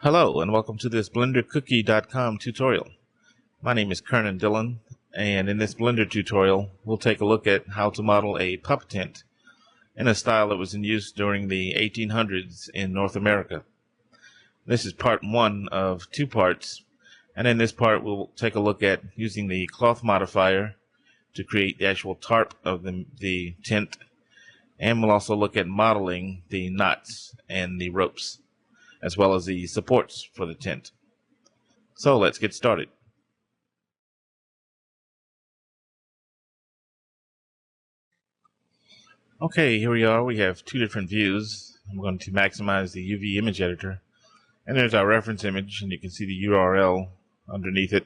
Hello and welcome to this BlenderCookie.com tutorial. My name is Kernon Dillon, and in this Blender tutorial we'll take a look at how to model a pup tent in a style that was in use during the 1800s in North America. This is part one of two parts, and in this part we'll take a look at using the cloth modifier to create the actual tarp of the tent, and we'll also look at modeling the knots and the ropes, as well as the supports for the tent. So let's get started. Okay, here we are. We have two different views. I'm going to maximize the UV image editor. And there's our reference image, and you can see the URL underneath it.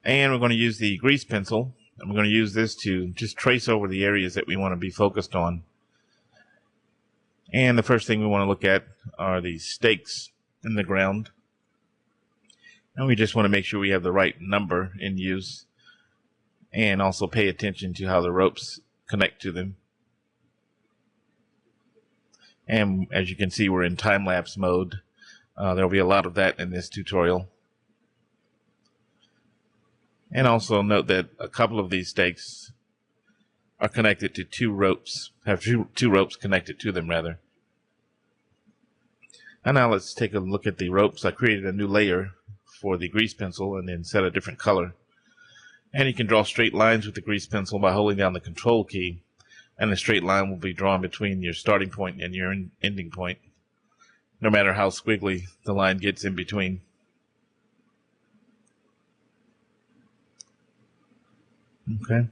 And we're going to use the grease pencil, and we're going to use this to just trace over the areas that we want to be focused on. And the first thing we want to look at are the stakes in the ground. And we just want to make sure we have the right number in use, and also pay attention to how the ropes connect to them. And as you can see, we're in time-lapse mode. There'll be a lot of that in this tutorial. And also note that a couple of these stakes are connected to two ropes, have two ropes connected to them rather. And now let's take a look at the ropes. I created a new layer for the grease pencil and then set a different color. And you can draw straight lines with the grease pencil by holding down the control key, and a straight line will be drawn between your starting point and your ending point, no matter how squiggly the line gets in between. Okay.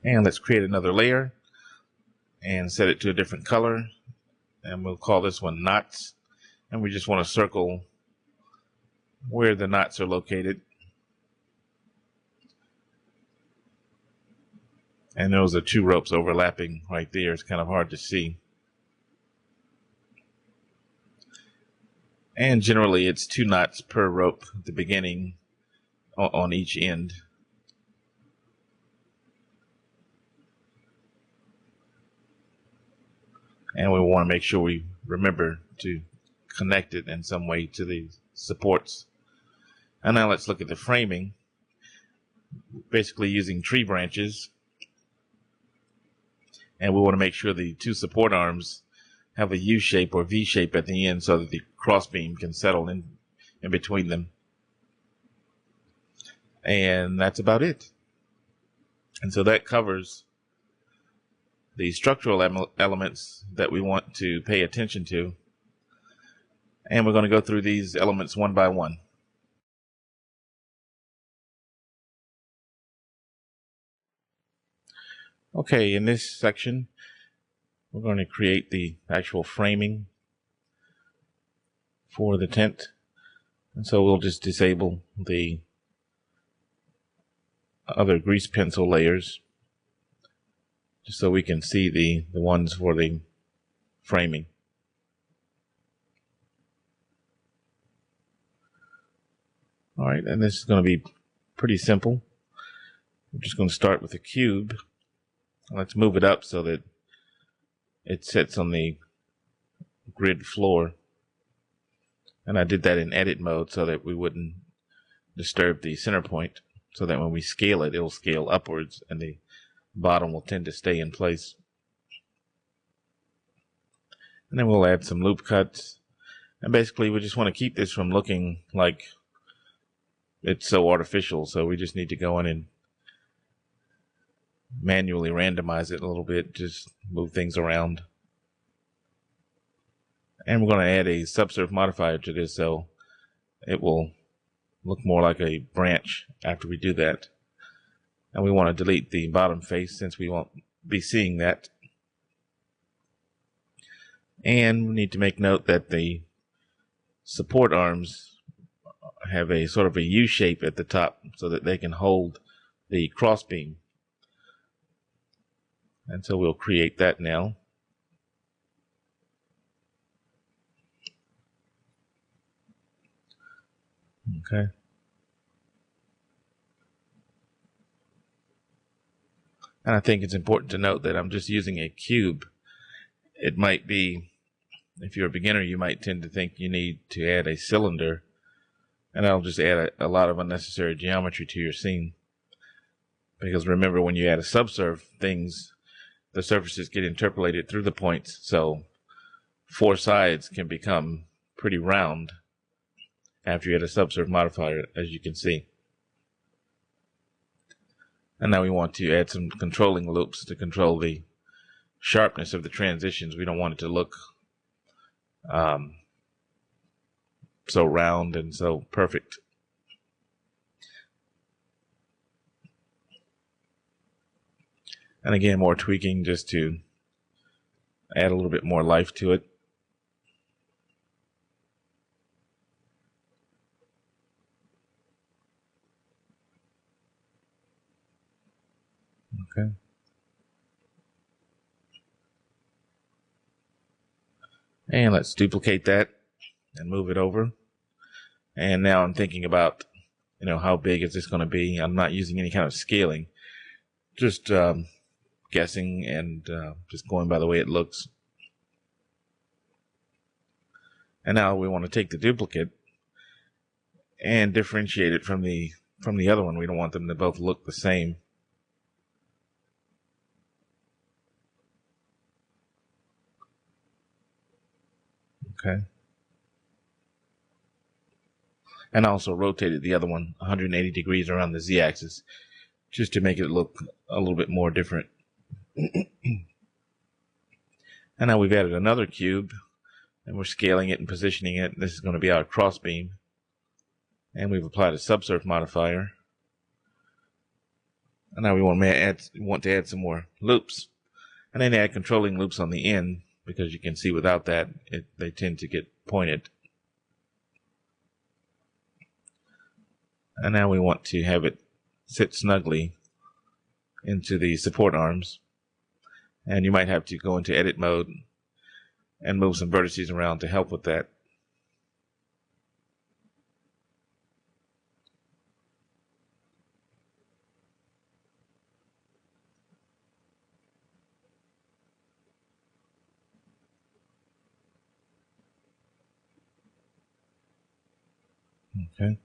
And let's create another layer and set it to a different color, and we'll call this one knots, and we just want to circle where the knots are located. And those are two ropes overlapping right there. It's kind of hard to see. And generally it's 2 knots per rope at the beginning on each end. And we want to make sure we remember to connect it in some way to the supports. And now let's look at the framing. Basically using tree branches. And we want to make sure the two support arms have a U shape or V shape at the end so that the crossbeam can settle in between them. And that's about it. And so that covers the structural elements that we want to pay attention to. And we're going to go through these elements one by one. Okay, in this section, we're going to create the actual framing for the tent. And so we'll just disable the other grease pencil layers, just so we can see the ones for the framing. All right, and this is going to be pretty simple. We're just going to start with a cube. Let's move it up so that it sits on the grid floor. And I did that in edit mode so that we wouldn't disturb the center point, so that when we scale it, it'll scale upwards and the bottom will tend to stay in place. And then we'll add some loop cuts. And basically we just want to keep this from looking like it's so artificial, so we just need to go in and manually randomize it a little bit, just move things around. And we're going to add a subsurf modifier to this so it will look more like a branch after we do that. And we want to delete the bottom face since we won't be seeing that. And we need to make note that the support arms have a sort of a U shape at the top so that they can hold the crossbeam. And so we'll create that now. Okay. And I think it's important to note that I'm just using a cube. It might be if you're a beginner, you might tend to think you need to add a cylinder, and that'll just add a lot of unnecessary geometry to your scene. Because remember, when you add a subsurf, the surfaces get interpolated through the points, so 4 sides can become pretty round after you add a subsurf modifier, as you can see. And now we want to add some controlling loops to control the sharpness of the transitions. We don't want it to look so round and so perfect. And again, more tweaking just to add a little bit more life to it. Okay. And let's duplicate that and move it over. And now I'm thinking about, how big is this going to be? I'm not using any kind of scaling, just guessing and just going by the way it looks. And now we want to take the duplicate and differentiate it from the other one. We don't want them to both look the same. Okay. And I also rotated the other one 180 degrees around the z-axis just to make it look a little bit more different. And now we've added another cube, and we're scaling it and positioning it. This is going to be our crossbeam. And we've applied a subsurf modifier. And now we want to add some more loops. And then add controlling loops on the end, because you can see without that, they tend to get pointed. And now we want to have it sit snugly into the support arms. And you might have to go into edit mode and move some vertices around to help with that. Okay.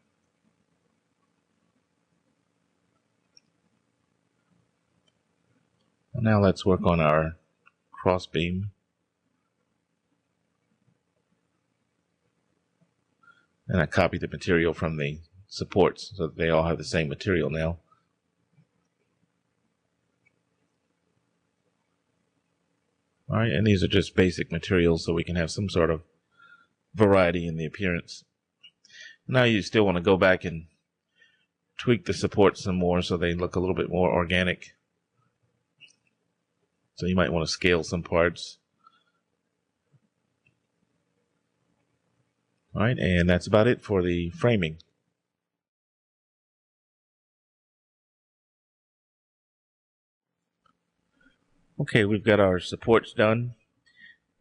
Now let's work on our crossbeam. And I copied the material from the supports so that they all have the same material now. All right, and these are just basic materials so we can have some sort of variety in the appearance. Now you still want to go back and tweak the supports some more so they look a little bit more organic. So you might want to scale some parts. All right, and that's about it for the framing. Okay, we've got our supports done.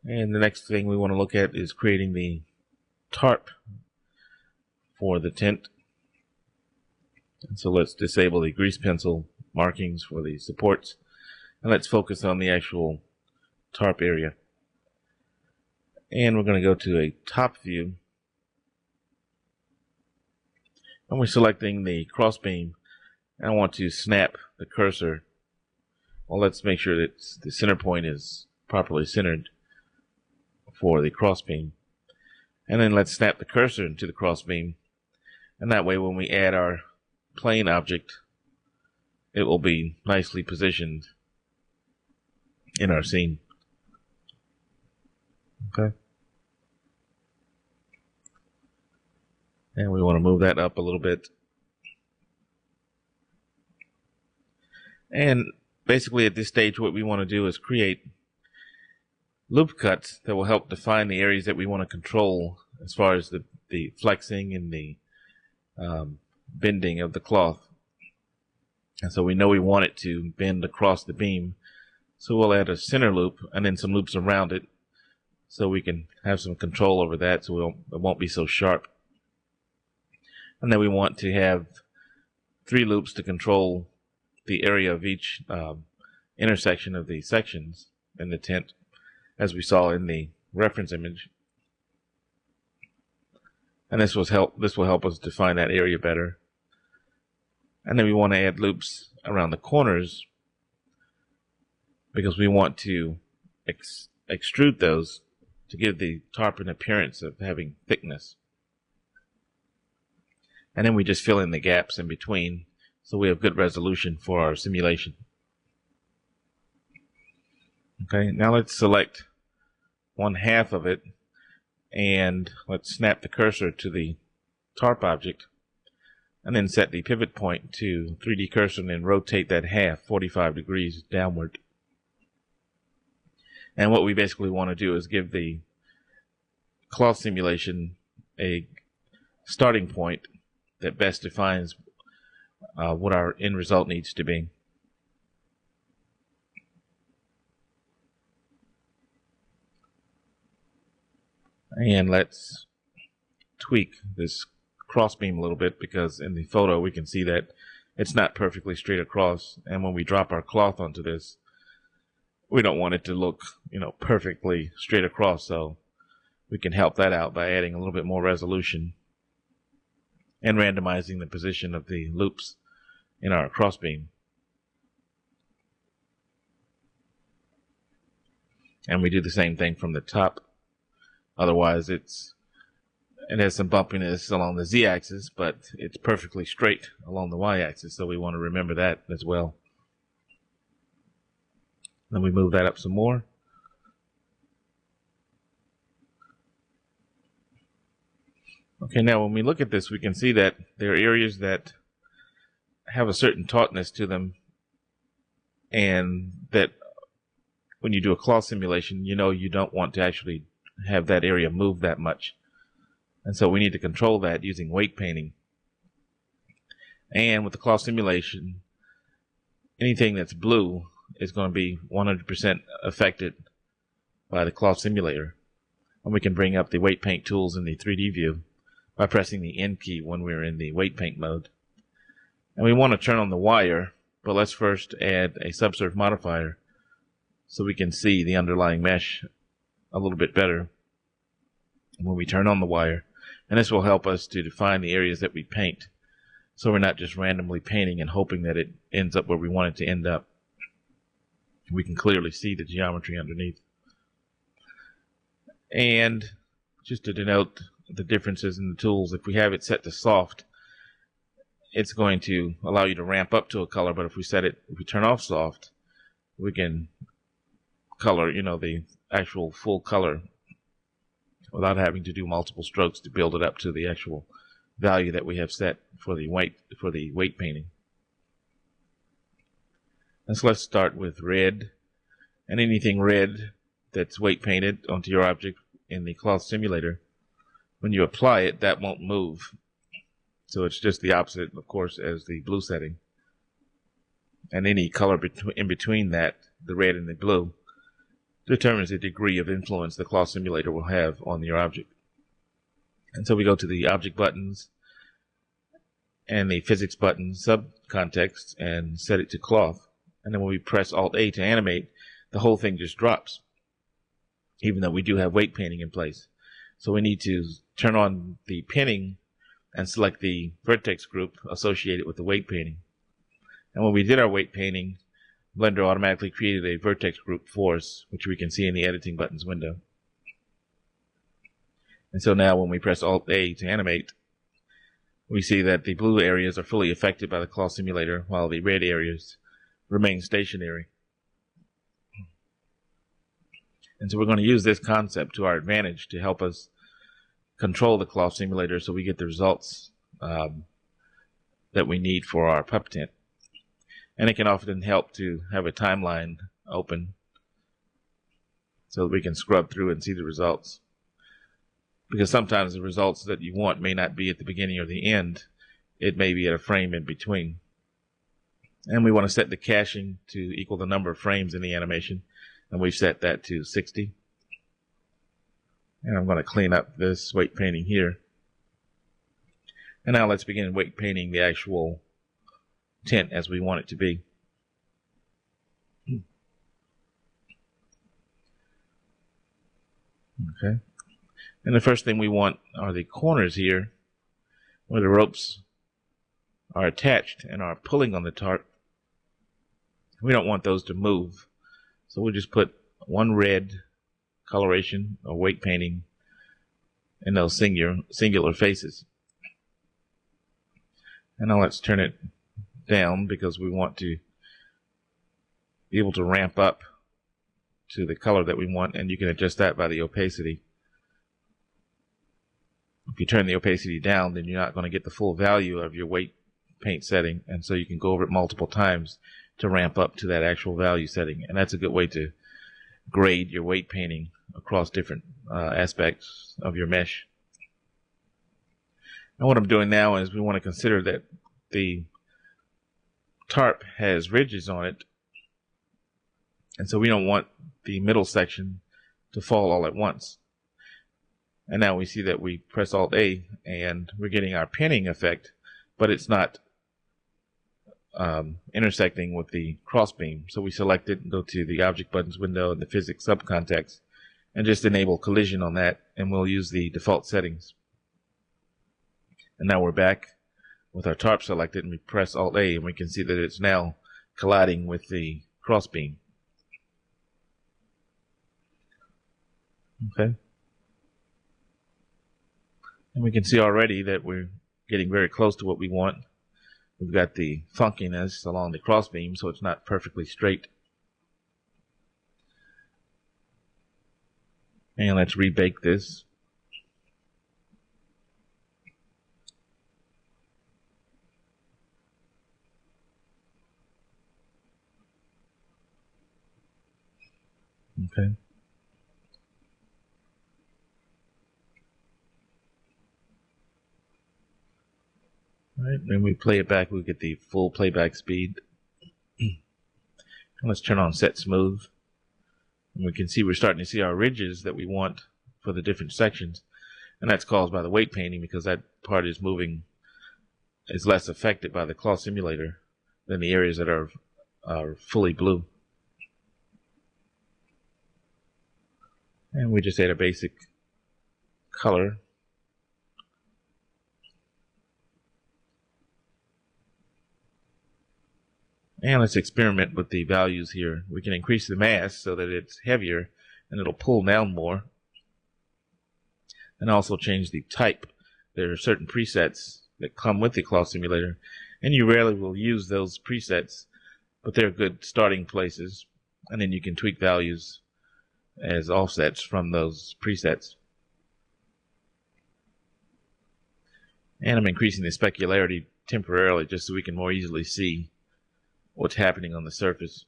And the next thing we want to look at is creating the tarp for the tent. And so let's disable the grease pencil markings for the supports. And let's focus on the actual tarp area. And we're going to go to a top view. And we're selecting the crossbeam. And I want to snap the cursor. Well, let's make sure that the center point is properly centered for the crossbeam. And then let's snap the cursor into the crossbeam. And that way when we add our plane object, it will be nicely positioned in our scene. Okay. And we want to move that up a little bit. And basically at this stage what we want to do is create loop cuts that will help define the areas that we want to control as far as the flexing and the bending of the cloth. And so we know we want it to bend across the beam. So we'll add a center loop and then some loops around it so we can have some control over that so it won't be so sharp. And then we want to have 3 loops to control the area of each intersection of the sections in the tent, as we saw in the reference image. And this will help us define that area better. And then we want to add loops around the corners because we want to extrude those to give the tarp an appearance of having thickness. And then we just fill in the gaps in between so we have good resolution for our simulation. Okay, now let's select 1/2 of it and let's snap the cursor to the tarp object and then set the pivot point to 3D cursor and then rotate that half 45 degrees downward. And what we basically want to do is give the cloth simulation a starting point that best defines what our end result needs to be. And let's tweak this crossbeam a little bit because in the photo we can see that it's not perfectly straight across, and when we drop our cloth onto this, we don't want it to look, perfectly straight across, so we can help that out by adding a little bit more resolution and randomizing the position of the loops in our crossbeam. And we do the same thing from the top. Otherwise, it has some bumpiness along the z-axis, but it's perfectly straight along the y-axis, so we want to remember that as well. Then we move that up some more. Okay, now when we look at this, we can see that there are areas that have a certain tautness to them, and that when you do a cloth simulation, you don't want to actually have that area move that much. And so we need to control that using weight painting. And with the cloth simulation, anything that's blue is going to be 100% affected by the cloth simulator. And we can bring up the weight paint tools in the 3D view by pressing the N key when we're in the weight paint mode. And we want to turn on the wire, but let's first add a subsurf modifier so we can see the underlying mesh a little bit better when we turn on the wire. And this will help us to define the areas that we paint, so we're not just randomly painting and hoping that it ends up where we want it to end up. We can clearly see the geometry underneath. And just to denote the differences in the tools, if we have it set to soft, it's going to allow you to ramp up to a color, but if we turn off soft, we can color, the actual full color without having to do multiple strokes to build it up to the actual value that we have set for the weight painting. And so let's start with red, and anything red that's weight painted onto your object in the cloth simulator, when you apply it, that won't move. So it's just the opposite, of course, as the blue setting. And any color in between that, the red and the blue, determines the degree of influence the cloth simulator will have on your object. And so we go to the object buttons and the physics button subcontext and set it to cloth. And then when we press Alt-A to animate, the whole thing just drops, even though we do have weight painting in place. So we need to turn on the pinning and select the vertex group associated with the weight painting. And when we did our weight painting, Blender automatically created a vertex group for us, which we can see in the editing buttons window. And so now when we press Alt-A to animate, we see that the blue areas are fully affected by the cloth simulator, while the red areas remain stationary. And so we're going to use this concept to our advantage to help us control the cloth simulator so we get the results that we need for our pup tent. And it can often help to have a timeline open so that we can scrub through and see the results. Because sometimes the results that you want may not be at the beginning or the end. It may be at a frame in between. And we want to set the caching to equal the number of frames in the animation. And we've set that to 60. And I'm going to clean up this weight painting here. And now let's begin weight painting the actual tent as we want it to be. Okay. And the first thing we want are the corners here where the ropes are attached and are pulling on the tarp. We don't want those to move. So we'll just put one red coloration or weight painting in those singular faces. And now let's turn it down because we want to be able to ramp up to the color that we want, and you can adjust that by the opacity. If you turn the opacity down, then you're not going to get the full value of your weight paint setting, and so you can go over it multiple times to ramp up to that actual value setting. And that's a good way to grade your weight painting across different aspects of your mesh. And what I'm doing now is we want to consider that the tarp has ridges on it, and so we don't want the middle section to fall all at once. And now we see that we press Alt-A and we're getting our pinning effect, but it's not intersecting with the crossbeam. So we select it and go to the Object Buttons window in the Physics subcontext and just enable collision on that, and we'll use the default settings. And now we're back with our tarp selected, and we press Alt-A and we can see that it's now colliding with the crossbeam. Okay. And we can see already that we're getting very close to what we want. We've got the funkiness along the crossbeam, so it's not perfectly straight. And let's rebake this. Okay. All right, when we play it back, we get the full playback speed. Let's turn on Set Smooth. And we can see we're starting to see our ridges that we want for the different sections. And that's caused by the weight painting, because that part is moving, is less affected by the cloth simulator than the areas that are fully blue. And we just add a basic color. And let's experiment with the values here. We can increase the mass so that it's heavier and it'll pull down more. And also change the type. There are certain presets that come with the cloth simulator, and you rarely will use those presets, but they're good starting places. And then you can tweak values as offsets from those presets. And I'm increasing the specularity temporarily just so we can more easily see what's happening on the surface.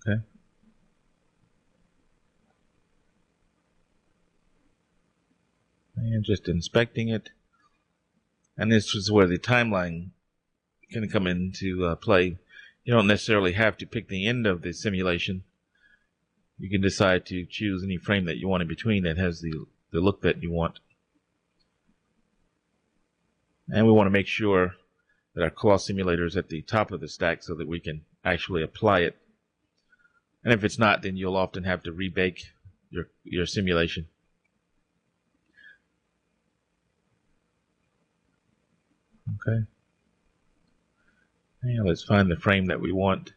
Okay. And just inspecting it. And this is where the timeline can come into play. You don't necessarily have to pick the end of the simulation. You can decide to choose any frame that you want in between that has the look that you want. And we want to make sure that our cloth simulator is at the top of the stack so that we can actually apply it. And if it's not, then you'll often have to rebake your simulation. Okay. And let's find the frame that we want.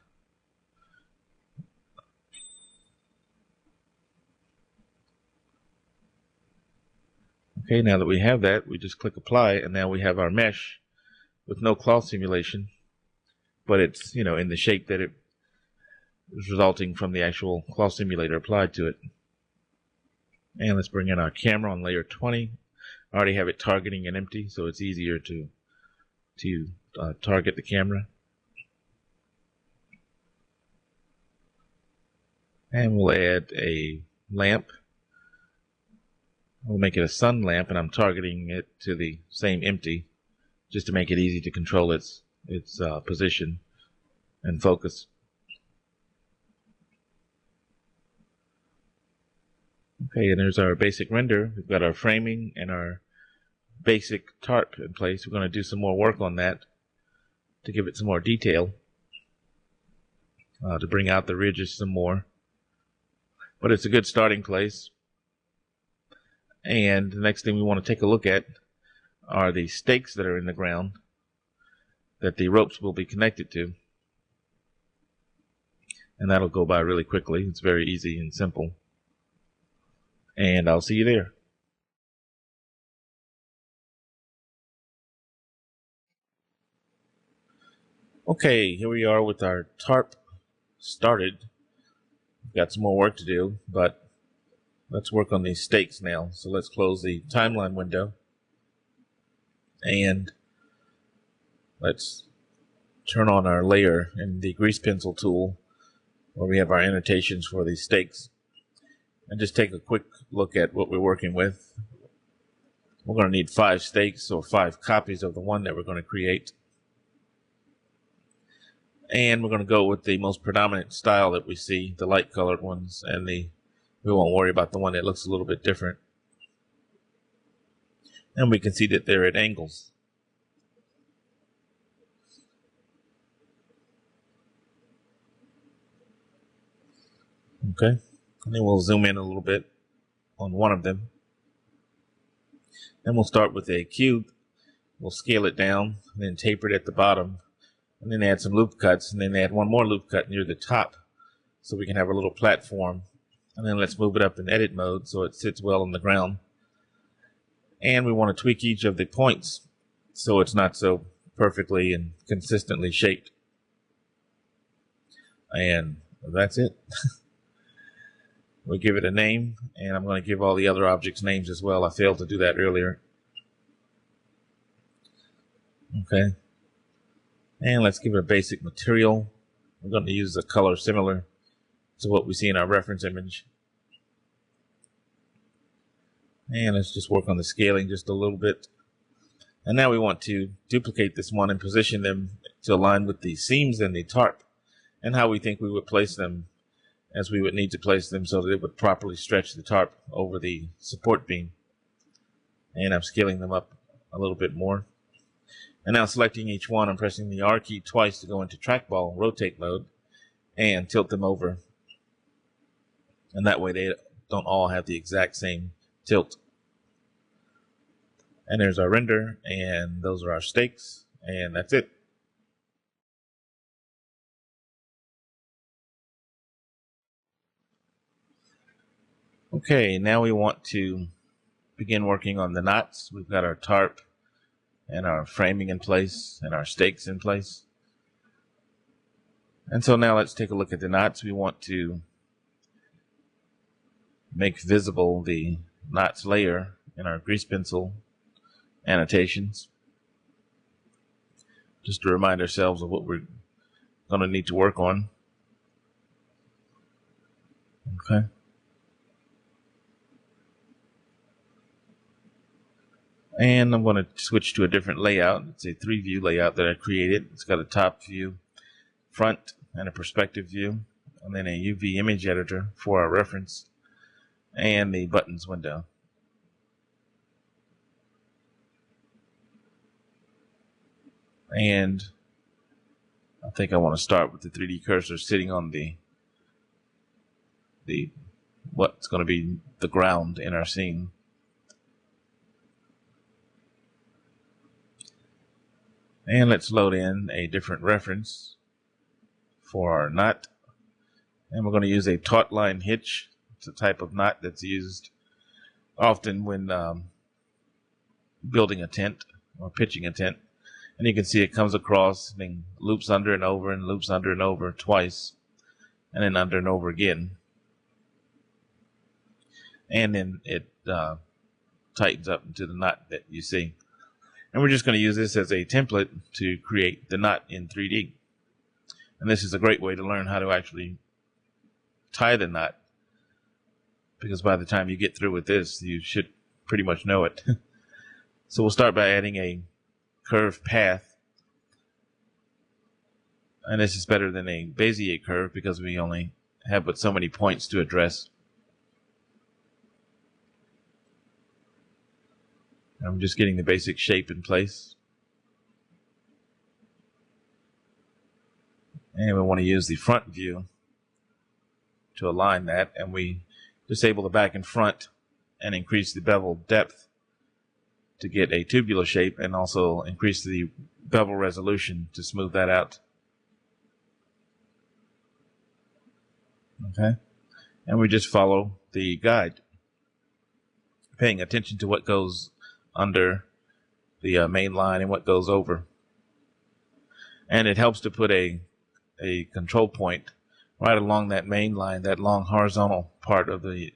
Okay, now that we have that, we just click apply, and now we have our mesh with no cloth simulation, but it's, in the shape that it is resulting from the actual cloth simulator applied to it. And let's bring in our camera on layer 20. I already have it targeting and empty, so it's easier to target the camera. And we'll add a lamp. We'll make it a sun lamp, and I'm targeting it to the same empty, just to make it easy to control its position and focus. Okay, and there's our basic render. We've got our framing and our basic tarp in place. We're going to do some more work on that to give it some more detail, to bring out the ridges some more. But it's a good starting place. And the next thing we want to take a look at are the stakes that are in the ground that the ropes will be connected to. And that'll go by really quickly. It's very easy and simple. And I'll see you there. Okay, here we are with our tarp started. We've got some more work to do, but let's work on these stakes now. So let's close the timeline window. And let's turn on our layer in the grease pencil tool where we have our annotations for these stakes. And just take a quick look at what we're working with. We're going to need 5 stakes, or 5 copies of the one that we're going to create. And we're going to go with the most predominant style that we see, the light colored ones, and we won't worry about the one that looks a little bit different. And we can see that they're at angles. Okay, and then we'll zoom in a little bit on one of them. Then we'll start with a cube. We'll scale it down, and then taper it at the bottom, and then add some loop cuts, and then add one more loop cut near the top so we can have a little platform. And then let's move it up in edit mode so it sits well on the ground. And we want to tweak each of the points so it's not so perfectly and consistently shaped. And that's it. We'll give it a name, and I'm going to give all the other objects names as well. I failed to do that earlier. Okay. And let's give it a basic material. We're going to use a color similar to what we see in our reference image. And let's just work on the scaling just a little bit. And now we want to duplicate this one and position them to align with the seams in the tarp and how we think we would place them, as we would need to place them so that it would properly stretch the tarp over the support beam. And I'm scaling them up a little bit more. And now selecting each one, I'm pressing the R key twice to go into trackball rotate mode and tilt them over. And that way they don't all have the exact same tilt. And there's our render, and those are our stakes, and that's it. Okay, now we want to begin working on the knots. We've got our tarp and our framing in place and our stakes in place. And so now let's take a look at the knots. We want to make visible the knots layer in our grease pencil annotations, just to remind ourselves of what we're going to need to work on. Okay. And I'm going to switch to a different layout. It's a 3-view layout that I created. It's got a top view, front, and a perspective view, and then a UV image editor for our reference, and the buttons window. And I think I want to start with the 3D cursor sitting on the what's going to be the ground in our scene. And let's load in a different reference for our knot. And we're going to use a taut line hitch. It's a type of knot that's used often when building a tent or pitching a tent. And you can see it comes across and then loops under and over and loops under and over twice, and then under and over again. And then it tightens up into the knot that you see. And we're just going to use this as a template to create the knot in 3D. And this is a great way to learn how to actually tie the knot, because by the time you get through with this, you should pretty much know it. So we'll start by adding a curved path. And this is better than a Bezier curve because we only have but so many points to address. I'm just getting the basic shape in place. And we want to use the front view to align that, and we disable the back and front and increase the bevel depth to get a tubular shape, and also increase the bevel resolution to smooth that out. Okay, and we just follow the guide, paying attention to what goes under the main line and what goes over. And it helps to put a control point right along that main line, that long horizontal part of the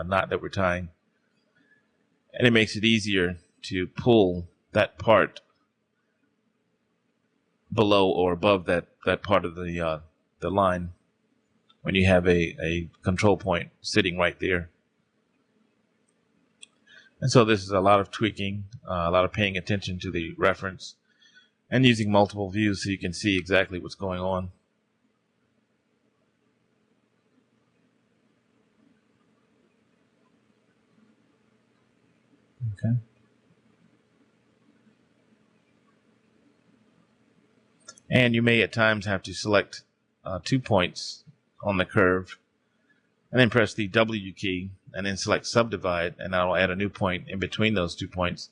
knot that we're tying. And it makes it easier to pull that part below or above that part of the line when you have a control point sitting right there. And so this is a lot of tweaking, a lot of paying attention to the reference, and using multiple views so you can see exactly what's going on. Okay. And you may at times have to select 2 points on the curve, and then press the W key, and then select subdivide, and that'll add a new point in between those 2 points.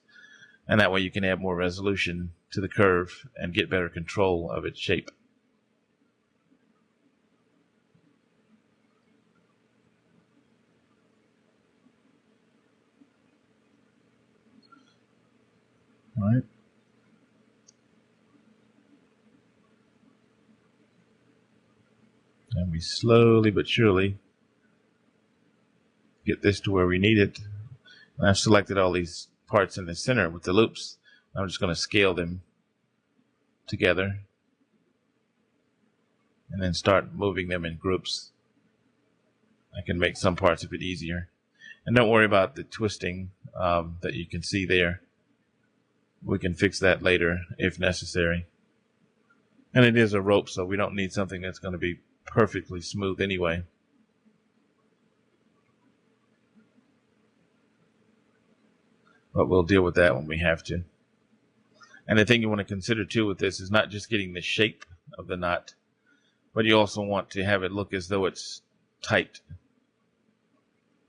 And that way you can add more resolution to the curve and get better control of its shape. All right. And we slowly but surely get this to where we need it. And I've selected all these parts in the center with the loops. I'm just going to scale them together and then start moving them in groups. I can make some parts a bit easier. And don't worry about the twisting that you can see there. We can fix that later if necessary. And it is a rope, so we don't need something that's going to be perfectly smooth anyway. But we'll deal with that when we have to. And the thing you want to consider too with this is not just getting the shape of the knot, but you also want to have it look as though it's tight.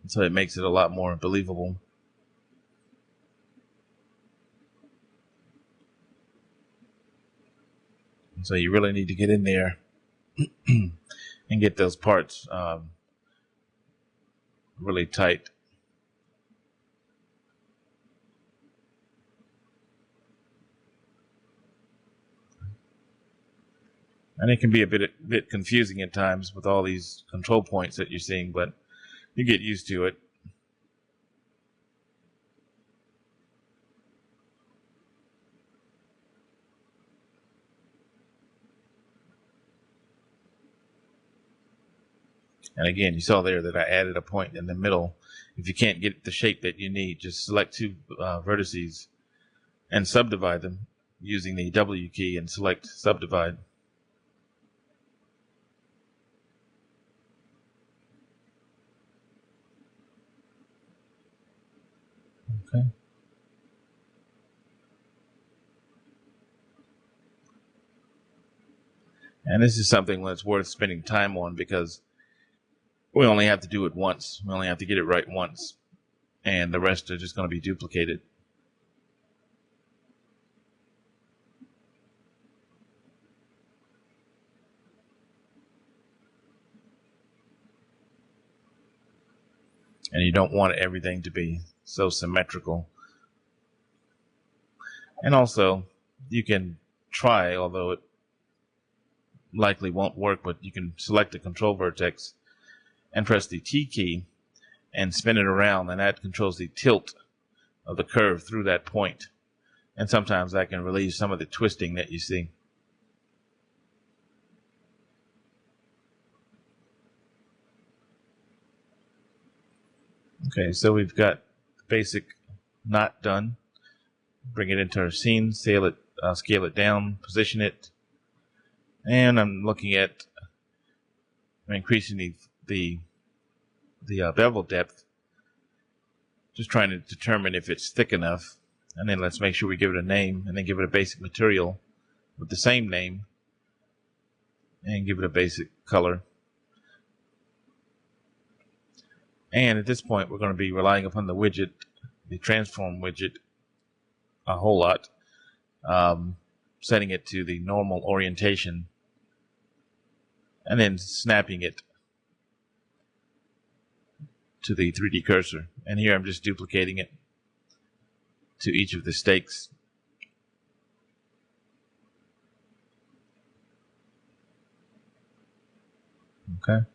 And so it makes it a lot more believable. And so you really need to get in there and get those parts really tight. And it can be a bit confusing at times with all these control points that you're seeing, but you get used to it. And again, you saw there that I added a point in the middle. If you can't get the shape that you need, just select 2 vertices and subdivide them using the W key and select subdivide. Okay. And this is something that's worth spending time on because we only have to do it once. We only have to get it right once. And the rest are just going to be duplicated. And you don't want everything to be so symmetrical. And also, you can try, although it likely won't work, but you can select a control vertex and press the T key and spin it around, and that controls the tilt of the curve through that point. And sometimes that can relieve some of the twisting that you see. Okay, so we've got the basic knot done. Bring it into our scene, scale it down, position it, and I'm looking at increasing the bevel depth, just trying to determine if it's thick enough. And then let's make sure we give it a name, and then give it a basic material with the same name, and give it a basic color. And at this point, we're going to be relying upon the widget, the transform widget, a whole lot, setting it to the normal orientation, and then snapping it to the 3D cursor. And here I'm just duplicating it to each of the stakes. Okay.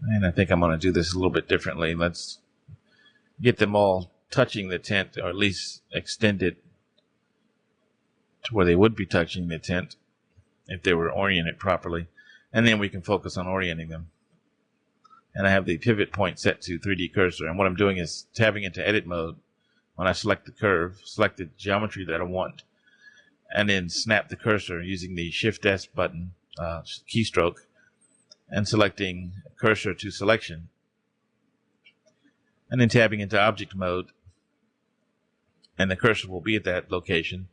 And I think I'm going to do this a little bit differently. Let's get them all touching the tent, or at least extend it to where they would be touching the tent if they were oriented properly. And then we can focus on orienting them. And I have the pivot point set to 3D cursor. And what I'm doing is tabbing into edit mode when I select the curve, select the geometry that I want, and then snap the cursor using the Shift S button keystroke, and selecting cursor to selection. And then tabbing into object mode, and the cursor will be at that location.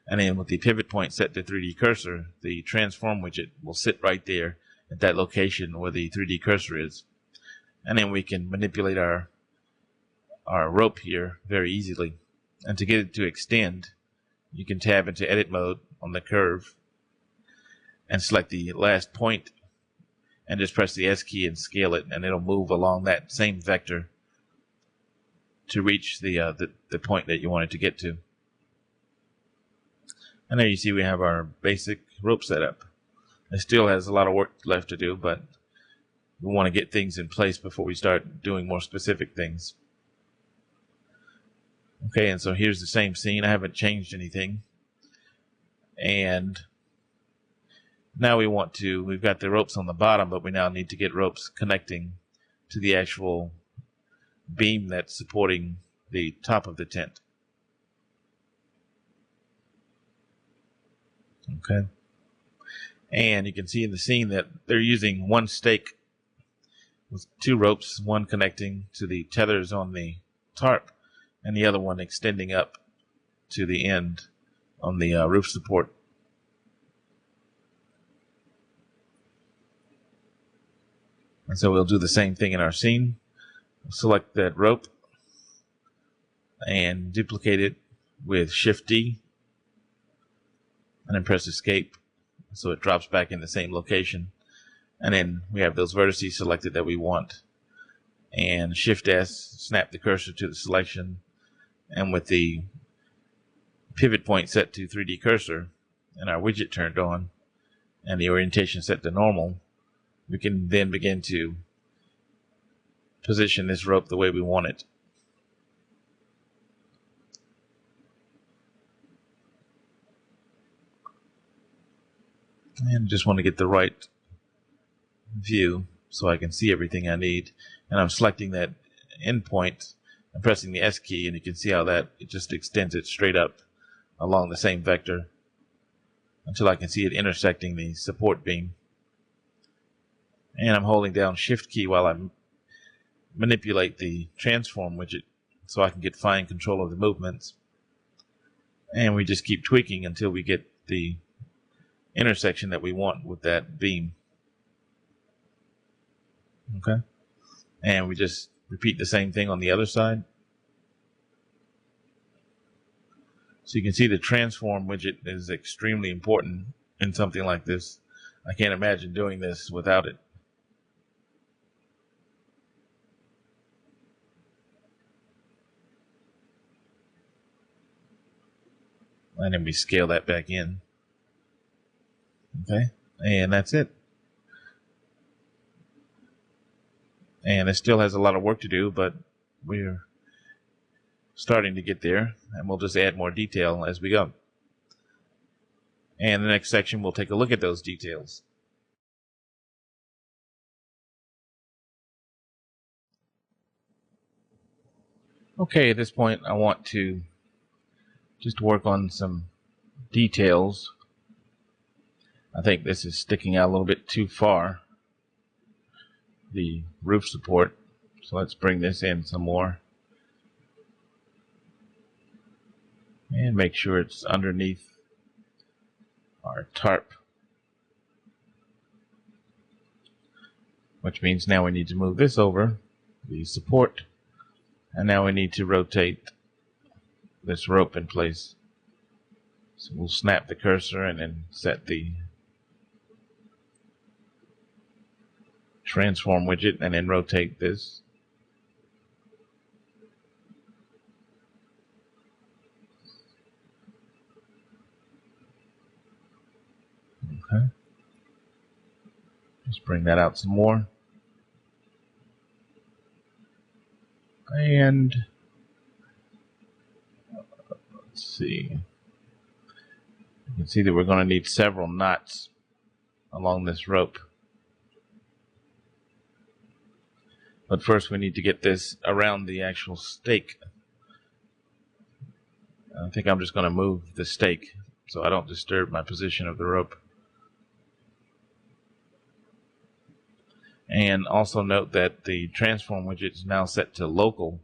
And then with the pivot point set to 3D cursor, the transform widget will sit right there at that location where the 3D cursor is. And then we can manipulate our rope here very easily. And to get it to extend, you can tab into edit mode on the curve and select the last point, and just press the S key and scale it, and it'll move along that same vector to reach the point that you want it to get to. And there you see we have our basic rope setup. It still has a lot of work left to do, but we want to get things in place before we start doing more specific things. Okay, and so here's the same scene. I haven't changed anything. And now we've got the ropes on the bottom, but we now need to get ropes connecting to the actual beam that's supporting the top of the tent. Okay. And you can see in the scene that they're using one stake with two ropes, one connecting to the tethers on the tarp, and the other one extending up to the end on the roof support. And so we'll do the same thing in our scene. Select that rope and duplicate it with Shift D, and then press Escape so it drops back in the same location. And then we have those vertices selected that we want. And Shift S, snap the cursor to the selection. And with the pivot point set to 3D cursor and our widget turned on and the orientation set to normal, we can then begin to position this rope the way we want it. And just want to get the right view so I can see everything I need. And I'm selecting that endpoint and pressing the S key, and you can see how it just extends it straight up along the same vector until I can see it intersecting the support beam. And I'm holding down Shift key while I manipulate the transform widget so I can get fine control of the movements. And we just keep tweaking until we get the intersection that we want with that beam. Okay. And we just repeat the same thing on the other side. So you can see the transform widget is extremely important in something like this. I can't imagine doing this without it. And then we scale that back in. Okay, and that's it. And it still has a lot of work to do, but we're starting to get there, and we'll just add more detail as we go. And the next section, we'll take a look at those details. Okay, at this point, I want to just work on some details. I think this is sticking out a little bit too far, the roof support. So let's bring this in some more. and make sure it's underneath our tarp, which means now we need to move this over the support, and now we need to rotate this rope in place. So we'll snap the cursor and then set the transform widget and then rotate this. Okay. Just bring that out some more. And let's see. You can see that we're going to need several knots along this rope. But first we need to get this around the actual stake. I think I'm just going to move the stake so I don't disturb my position of the rope. And also note that the transform widget is now set to local,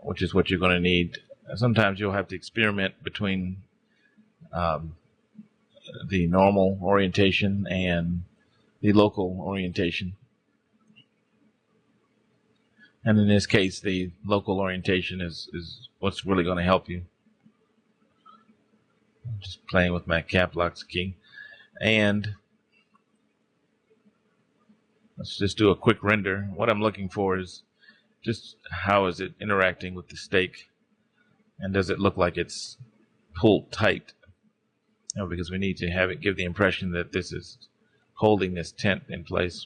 which is what you're going to need. Sometimes you'll have to experiment between the normal orientation and the local orientation. And in this case, the local orientation is what's really going to help you. I'm just playing with my cap locks key. And let's just do a quick render. What I'm looking for is just how is it interacting with the stake, and does it look like it's pulled tight? Because we need to have it give the impression that this is holding this tent in place.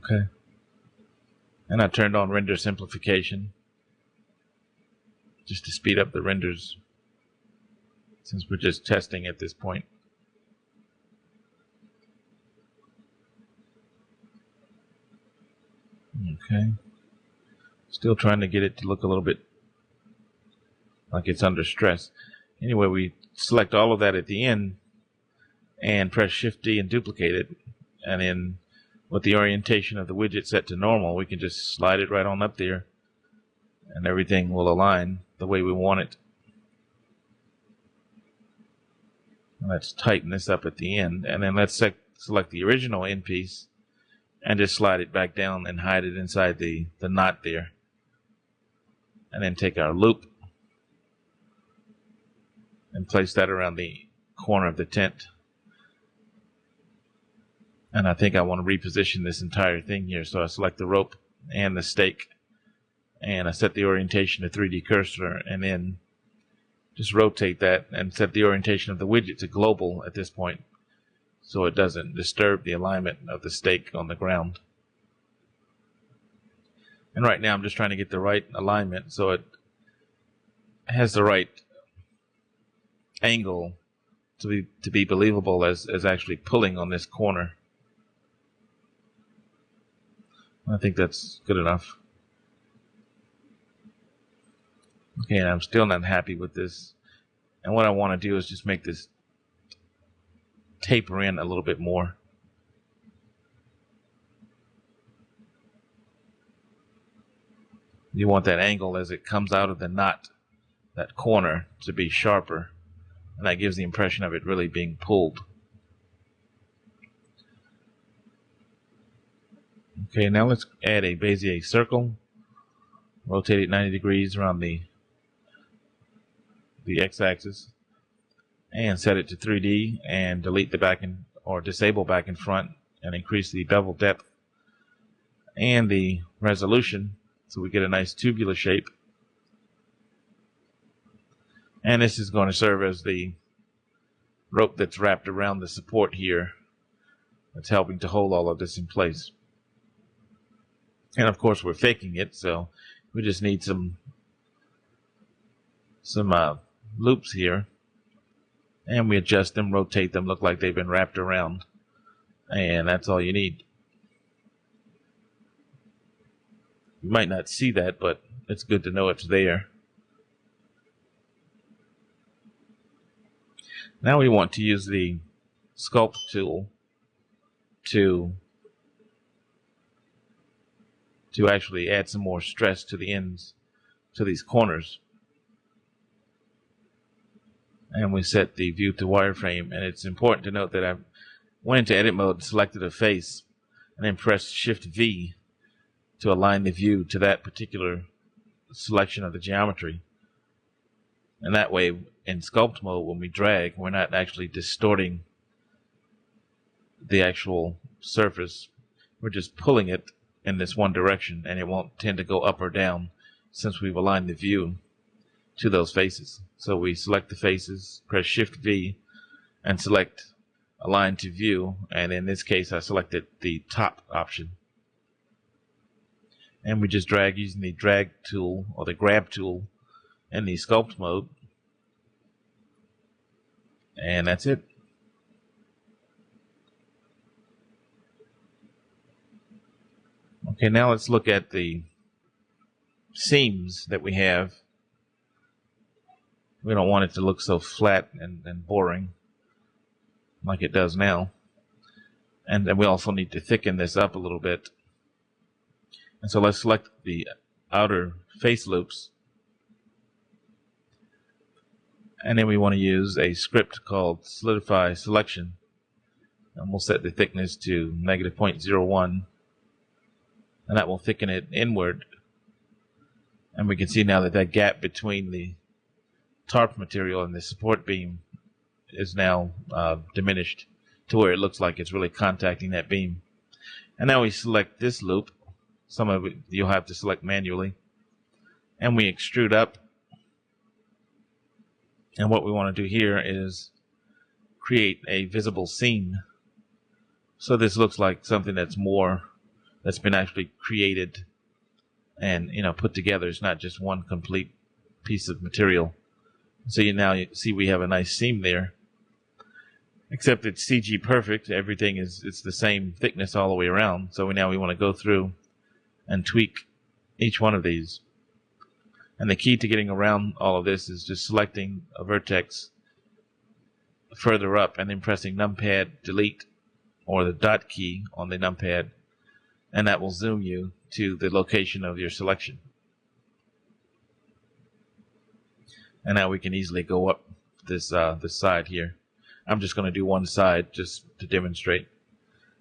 Okay. And I turned on render simplification just to speed up the renders, since we're just testing at this point. Okay. Still trying to get it to look a little bit like it's under stress. Anyway, we select all of that at the end and press Shift D and duplicate it. And then with the orientation of the widget set to normal, we can just slide it right on up there and everything will align the way we want it. And let's tighten this up at the end, and then let's select the original end piece and just slide it back down and hide it inside the knot there. And then take our loop and place that around the corner of the tent. And I think I want to reposition this entire thing here. So I select the rope and the stake, and I set the orientation to 3D cursor, and then just rotate that and set the orientation of the widget to global at this point, so it doesn't disturb the alignment of the stake on the ground. And right now I'm just trying to get the right alignment so it has the right angle to be believable as actually pulling on this corner. I think that's good enough. Okay, and I'm still not happy with this. And what I want to do is just make this taper in a little bit more. You want that angle as it comes out of the knot, that corner, to be sharper. And that gives the impression of it really being pulled. Okay, now let's add a Bezier circle. Rotate it 90 degrees around the x-axis. And set it to 3D and delete the back and or disable back and front and increase the bevel depth and the resolution so we get a nice tubular shape. And this is going to serve as the rope that's wrapped around the support here that's helping to hold all of this in place. And of course we're faking it, so we just need some loops here, and we adjust them, rotate them, look like they've been wrapped around, and that's all you need. You might not see that, but it's good to know it's there. Now we want to use the sculpt tool to to actually add some more stress to the ends, to these corners. And we set the view to wireframe, and it's important to note that I went into edit mode and selected a face and then pressed Shift V to align the view to that particular selection of the geometry. And that way, in sculpt mode, when we drag, we're not actually distorting the actual surface. We're just pulling it in this one direction, and it won't tend to go up or down since we've aligned the view to those faces. So we select the faces, press Shift V, and select Align to View, and in this case I selected the top option. And we just drag using the drag tool or the grab tool in the sculpt mode, and that's it. Okay, now let's look at the seams that we have. We don't want it to look so flat and boring like it does now. And then we also need to thicken this up a little bit. And so let's select the outer face loops. And then we want to use a script called Solidify Selection. And we'll set the thickness to -0.01. And that will thicken it inward. And we can see now that that gap between the tarp material and the support beam is now diminished to where it looks like it's really contacting that beam. And now we select this loop. Some of it you'll have to select manually. And we extrude up. And what we want to do here is create a visible seam. So this looks like something that's been actually created and put together. It's not just one complete piece of material. So you see we have a nice seam there. Except it's CG perfect. Everything it's the same thickness all the way around. So now we want to go through and tweak each one of these. And the key to getting around all of this is just selecting a vertex further up and then pressing numpad delete or the dot key on the numpad, and that will zoom you to the location of your selection. And now we can easily go up this side here. I'm just going to do one side just to demonstrate.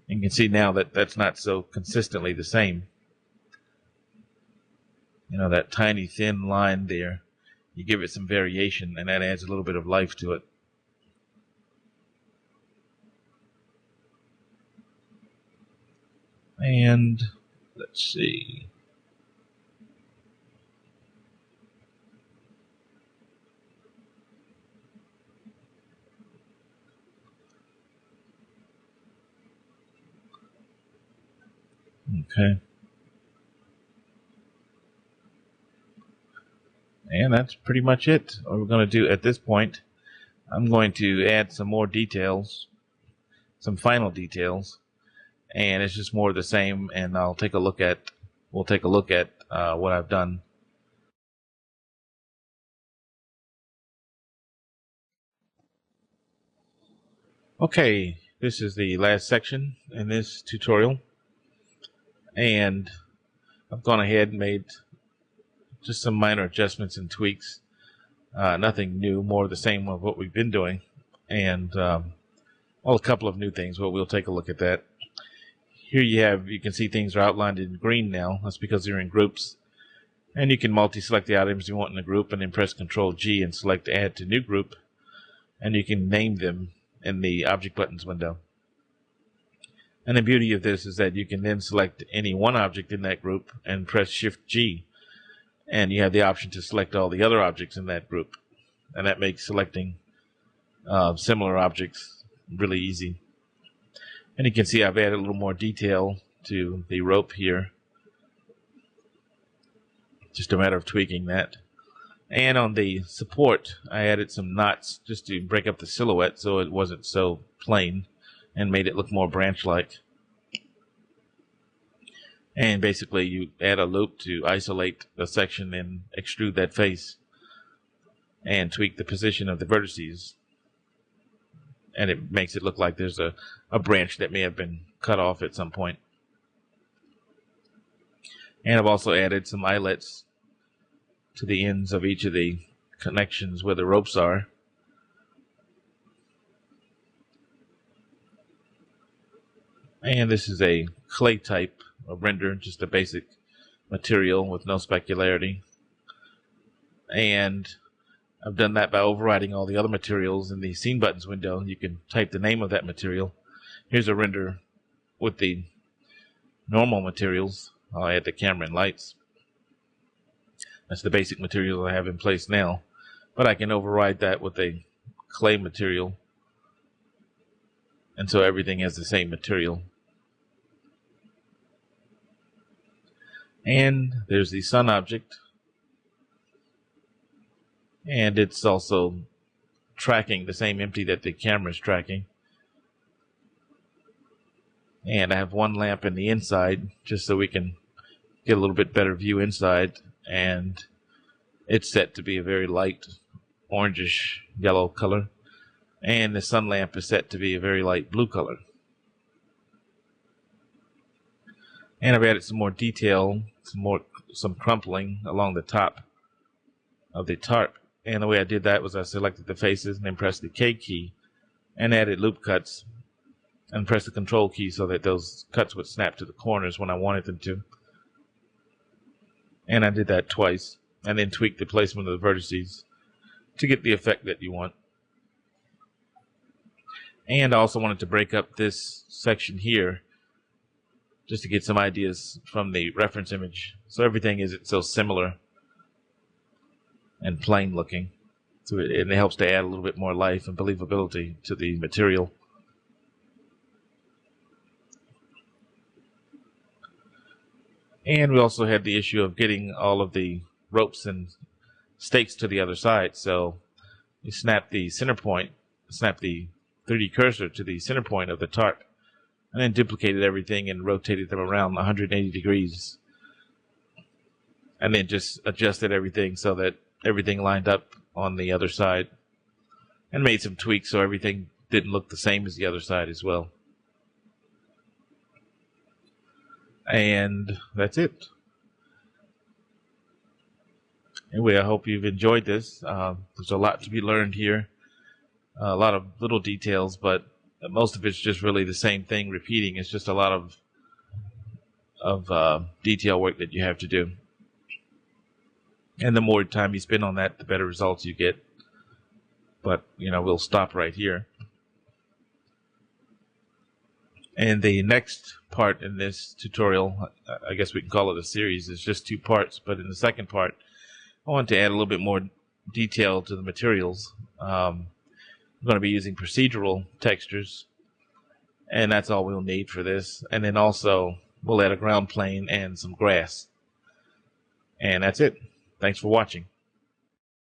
You can see now that that's not so consistently the same. That tiny thin line there, you give it some variation, and that adds a little bit of life to it. And let's see. Okay. And that's pretty much it. What we're going to do at this point, I'm going to add some more details, some final details, and it's just more of the same, and we'll take a look at what I've done. Okay, this is the last section in this tutorial, and I've gone ahead and made just some minor adjustments and tweaks. Nothing new, more of the same of what we've been doing, and a couple of new things, but we'll take a look at that. Here you can see things are outlined in green now. That's because they're in groups. And you can multi-select the items you want in a group and then press Ctrl G and select Add to New Group. And you can name them in the Object Buttons window. And the beauty of this is that you can then select any one object in that group and press Shift G. And you have the option to select all the other objects in that group. And that makes selecting similar objects really easy. And you can see I've added a little more detail to the rope here. Just a matter of tweaking that. And on the support, I added some knots just to break up the silhouette so it wasn't so plain and made it look more branch-like. And basically you add a loop to isolate the section and extrude that face and tweak the position of the vertices. And it makes it look like there's a branch that may have been cut off at some point. And I've also added some eyelets to the ends of each of the connections where the ropes are. And this is a clay type of render, just a basic material with no specularity. And I've done that by overriding all the other materials in the scene buttons window. You can type the name of that material. Here's a render with the normal materials. I'll add the camera and lights. That's the basic material I have in place now. But I can override that with a clay material. And so everything has the same material. And there's the sun object. And it's also tracking the same empty that the camera is tracking. And I have one lamp in the inside just so we can get a little bit better view inside. And it's set to be a very light orangish yellow color. And the sun lamp is set to be a very light blue color. And I've added some more detail, some crumpling along the top of the tarp. And the way I did that was I selected the faces and then pressed the K key and added loop cuts and pressed the control key so that those cuts would snap to the corners when I wanted them to. And I did that twice and then tweaked the placement of the vertices to get the effect that you want. And I also wanted to break up this section here just to get some ideas from the reference image. So everything isn't so similar and plain looking. So it helps to add a little bit more life and believability to the material. And we also had the issue of getting all of the ropes and stakes to the other side. So you snap the center point, snap the 3D cursor to the center point of the tarp, and then duplicated everything and rotated them around 180 degrees. And then just adjusted everything so that everything lined up on the other side. And made some tweaks so everything didn't look the same as the other side as well. And that's it. Anyway, I hope you've enjoyed this. There's a lot to be learned here. A lot of little details, but most of it's just really the same thing repeating. It's just a lot of detail work that you have to do. And the more time you spend on that, the better results you get. But, we'll stop right here. And the next part in this tutorial, I guess we can call it a series, is just 2 parts. But in the second part, I want to add a little bit more detail to the materials. I'm going to be using procedural textures, and that's all we'll need for this. And then also, we'll add a ground plane and some grass. And that's it. Thanks for watching.